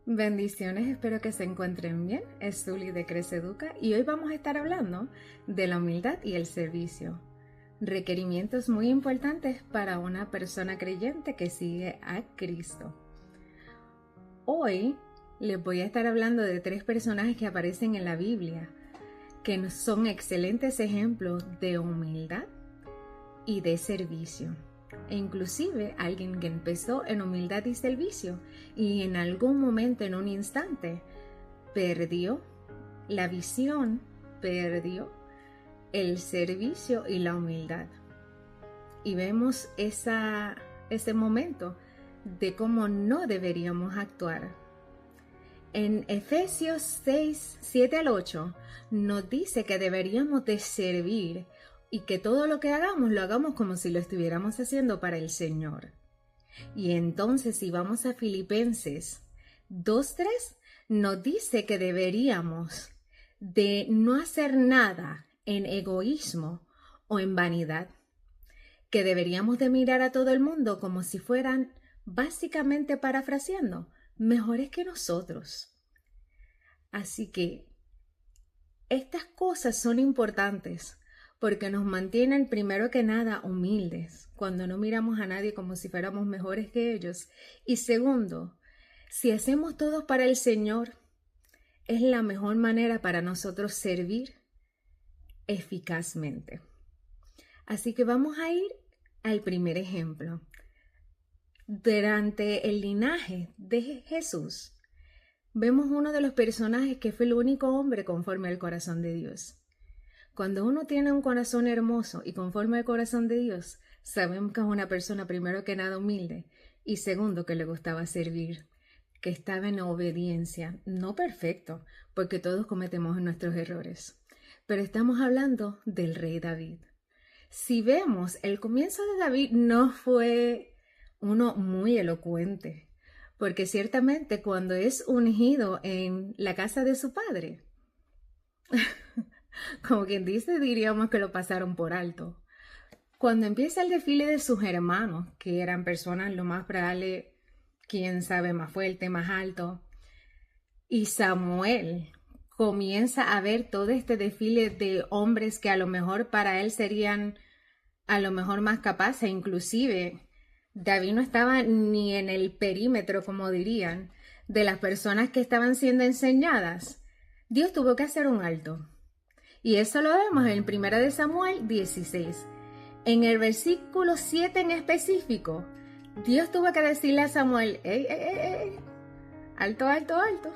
Bendiciones, espero que se encuentren bien. Es Zuli de Crece Educa y hoy vamos a estar hablando de la humildad y el servicio. Requerimientos muy importantes para una persona creyente que sigue a Cristo. Hoy les voy a estar hablando de 3 personajes que aparecen en la Biblia, que son excelentes ejemplos de humildad y de servicio. E inclusive alguien que empezó en humildad y servicio y en algún momento, en un instante, perdió la visión, perdió el servicio y la humildad. Y vemos ese momento de cómo no deberíamos actuar. En Efesios 6, 7 al 8 nos dice que deberíamos de servir y que todo lo que hagamos lo hagamos como si lo estuviéramos haciendo para el Señor. Y entonces si vamos a Filipenses 2:3 nos dice que deberíamos de no hacer nada en egoísmo o en vanidad, que deberíamos de mirar a todo el mundo como si fueran, básicamente parafraseando, mejores que nosotros. Así que estas cosas son importantes porque nos mantienen primero que nada humildes cuando no miramos a nadie como si fuéramos mejores que ellos. Y segundo, si hacemos todo para el Señor, es la mejor manera para nosotros servir eficazmente. Así que vamos a ir al primer ejemplo. Durante el linaje de Jesús, vemos uno de los personajes que fue el único hombre conforme al corazón de Dios. Cuando uno tiene un corazón hermoso y conforme al corazón de Dios, sabemos que es una persona primero que nada humilde y segundo que le gustaba servir, que estaba en obediencia, no perfecto, porque todos cometemos nuestros errores. Pero estamos hablando del rey David. Si vemos, el comienzo de David no fue uno muy elocuente, porque ciertamente cuando es ungido en la casa de su padre, como quien dice, diríamos que lo pasaron por alto. Cuando empieza el desfile de sus hermanos, que eran personas lo más probable, quién sabe, más fuerte, más alto, y Samuel comienza a ver todo este desfile de hombres que a lo mejor para él serían a lo mejor más capaces, inclusive David no estaba ni en el perímetro, como dirían, de las personas que estaban siendo enseñadas. Dios tuvo que hacer un alto. Y eso lo vemos en 1 Samuel 16. En el versículo 7 en específico, Dios tuvo que decirle a Samuel, ey, ey, ey, ey, alto, alto, alto.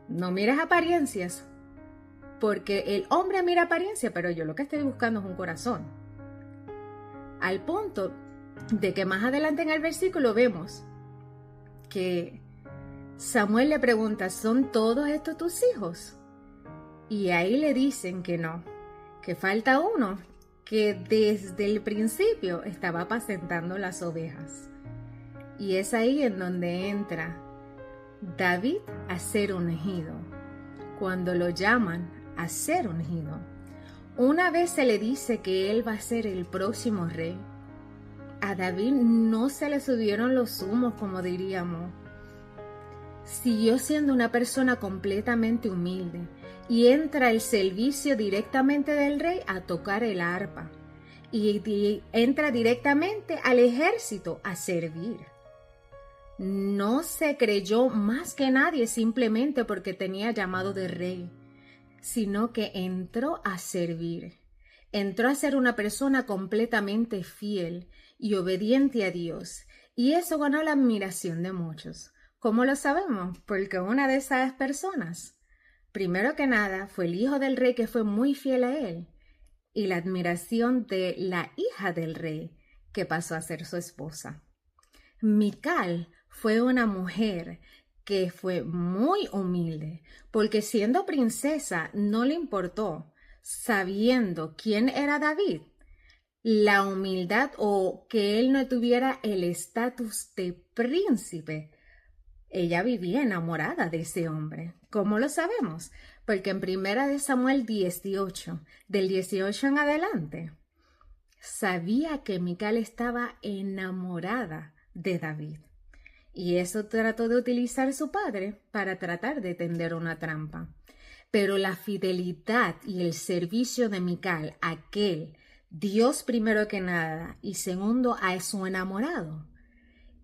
No mires apariencias, porque el hombre mira apariencia, pero yo lo que estoy buscando es un corazón. Al punto de que más adelante en el versículo vemos que Samuel le pregunta, ¿son todos estos tus hijos? Y ahí le dicen que no, que falta uno, que desde el principio estaba apacentando las ovejas. Y es ahí en donde entra David a ser ungido, cuando lo llaman a ser ungido. Una vez se le dice que él va a ser el próximo rey, a David no se le subieron los humos, como diríamos. Siguió siendo una persona completamente humilde y entra el servicio directamente del rey a tocar el arpa y entra directamente al ejército a servir. No se creyó más que nadie simplemente porque tenía llamado de rey, sino que entró a servir. Entró a ser una persona completamente fiel y obediente a Dios, y eso ganó la admiración de muchos. ¿Cómo lo sabemos? Porque una de esas personas, primero que nada, fue el hijo del rey que fue muy fiel a él, y la admiración de la hija del rey que pasó a ser su esposa. Mical fue una mujer que fue muy humilde, porque siendo princesa no le importó, sabiendo quién era David, la humildad o que él no tuviera el estatus de príncipe. Ella vivía enamorada de ese hombre. ¿Cómo lo sabemos? Porque en 1 Samuel 18, del 18 en adelante, sabía que Mical estaba enamorada de David. Y eso trató de utilizar su padre para tratar de tender una trampa. Pero la fidelidad y el servicio de Mical, aquel Dios primero que nada y segundo a su enamorado,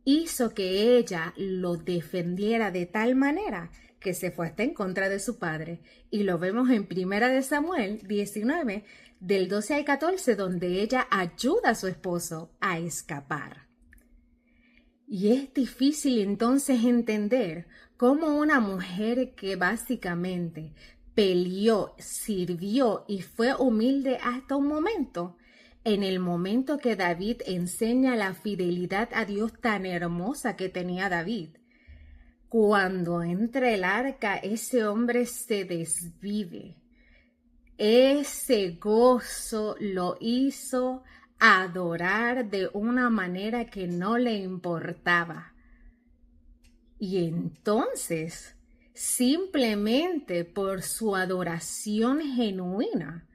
hizo que ella lo defendiera de tal manera que se fue hasta en contra de su padre. Y lo vemos en Primera de Samuel 19, del 12 al 14, donde ella ayuda a su esposo a escapar. Y es difícil entonces entender cómo una mujer que básicamente peleó, sirvió y fue humilde hasta un momento, en el momento que David enseña la fidelidad a Dios tan hermosa que tenía David, cuando entra el arca, ese hombre se desvive. Ese gozo lo hizo adorar de una manera que no le importaba. Y entonces, simplemente por su adoración genuina,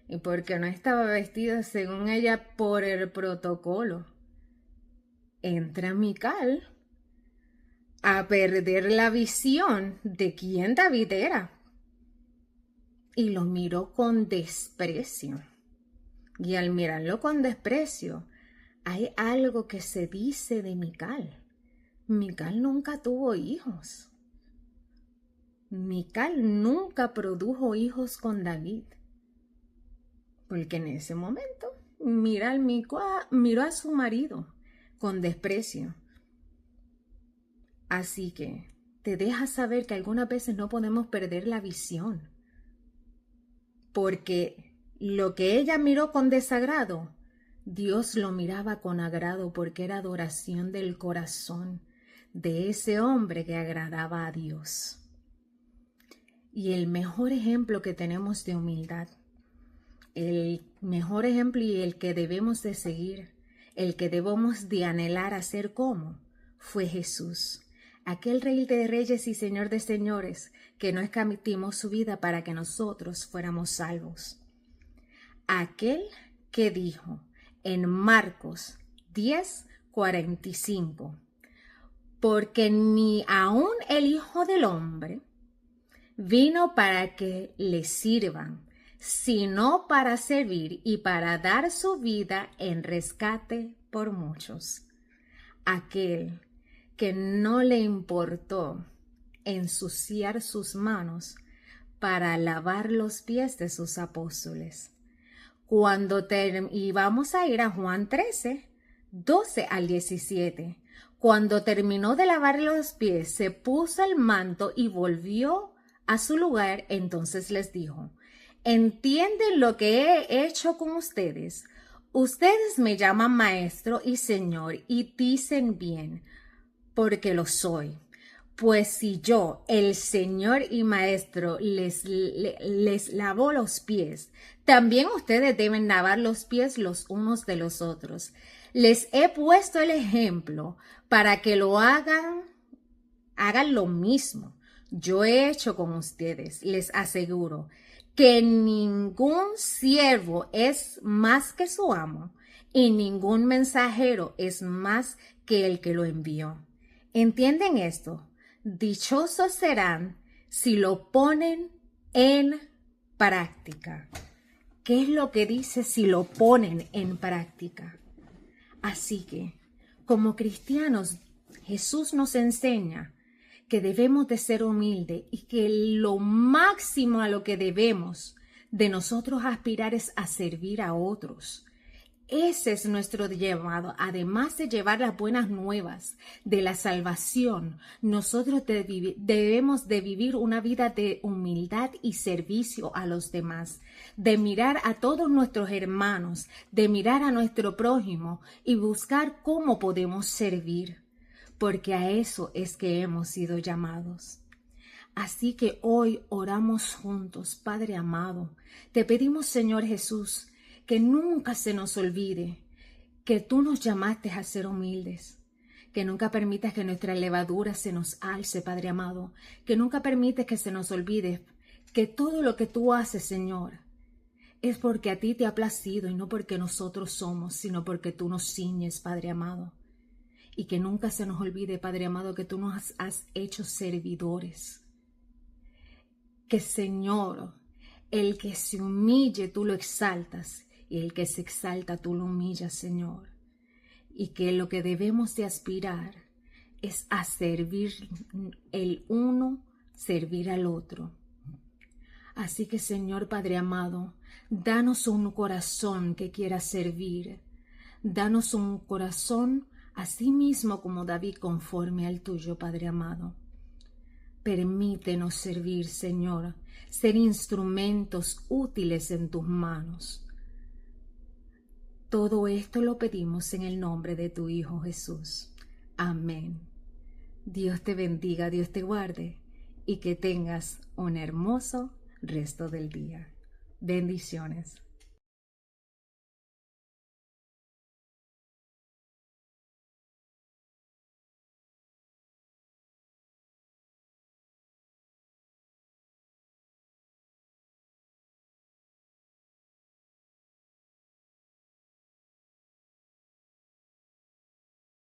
y porque no estaba vestida según ella por el protocolo, entra Mical a perder la visión de quién David era y lo miró con desprecio. Y al mirarlo con desprecio, hay algo que se dice de Mical. Mical nunca tuvo hijos. Mical nunca produjo hijos con David. Porque en ese momento miró a su marido con desprecio. Así que te deja saber que algunas veces no podemos perder la visión. Porque lo que ella miró con desagrado, Dios lo miraba con agrado porque era adoración del corazón de ese hombre que agradaba a Dios. Y el mejor ejemplo que tenemos de humildad, el mejor ejemplo y el que debemos de seguir, el que debemos de anhelar hacer como, fue Jesús, aquel Rey de Reyes y Señor de Señores que no escatimó su vida para que nosotros fuéramos salvos. Aquel que dijo en Marcos 10:45, porque ni aun el Hijo del Hombre vino para que le sirvan, sino para servir y para dar su vida en rescate por muchos. Aquel que no le importó ensuciar sus manos para lavar los pies de sus apóstoles. Y vamos a ir a Juan 13, 12 al 17. Cuando terminó de lavar los pies, se puso el manto y volvió a su lugar. Entonces les dijo: ¿entienden lo que he hecho con ustedes? Ustedes me llaman maestro y señor y dicen bien, porque lo soy. Pues si yo, el Señor y Maestro, les lavo los pies, también ustedes deben lavar los pies los unos de los otros. Les he puesto el ejemplo para que lo hagan lo mismo. Yo he hecho con ustedes, les aseguro, que ningún siervo es más que su amo y ningún mensajero es más que el que lo envió. ¿Entienden esto? Dichosos serán si lo ponen en práctica. ¿Qué es lo que dice si lo ponen en práctica? Así que, como cristianos, Jesús nos enseña que debemos de ser humildes y que lo máximo a lo que debemos de nosotros aspirar es a servir a otros. Ese es nuestro llamado. Además de llevar las buenas nuevas de la salvación, nosotros debemos de vivir una vida de humildad y servicio a los demás, de mirar a todos nuestros hermanos, de mirar a nuestro prójimo y buscar cómo podemos servir, porque a eso es que hemos sido llamados. Así que hoy oramos juntos, Padre amado. Te pedimos, Señor Jesús, que nunca se nos olvide que tú nos llamaste a ser humildes, que nunca permitas que nuestra levadura se nos alce, Padre amado, que nunca permites que se nos olvide que todo lo que tú haces, Señor, es porque a ti te ha placido y no porque nosotros somos, sino porque tú nos ciñes, Padre amado. y que nunca se nos olvide, Padre amado, que tú nos has hecho servidores. Que, Señor, el que se humille tú lo exaltas y el que se exalta tú lo humillas, Señor. Y que lo que debemos de aspirar es a servir el uno, servir al otro. Así que, Señor Padre amado, danos un corazón que quiera servir. Danos un corazón así mismo como David, conforme al tuyo, Padre amado. Permítenos servir, Señor, ser instrumentos útiles en tus manos. Todo esto lo pedimos en el nombre de tu Hijo Jesús. Amén. Dios te bendiga, Dios te guarde y que tengas un hermoso resto del día. Bendiciones.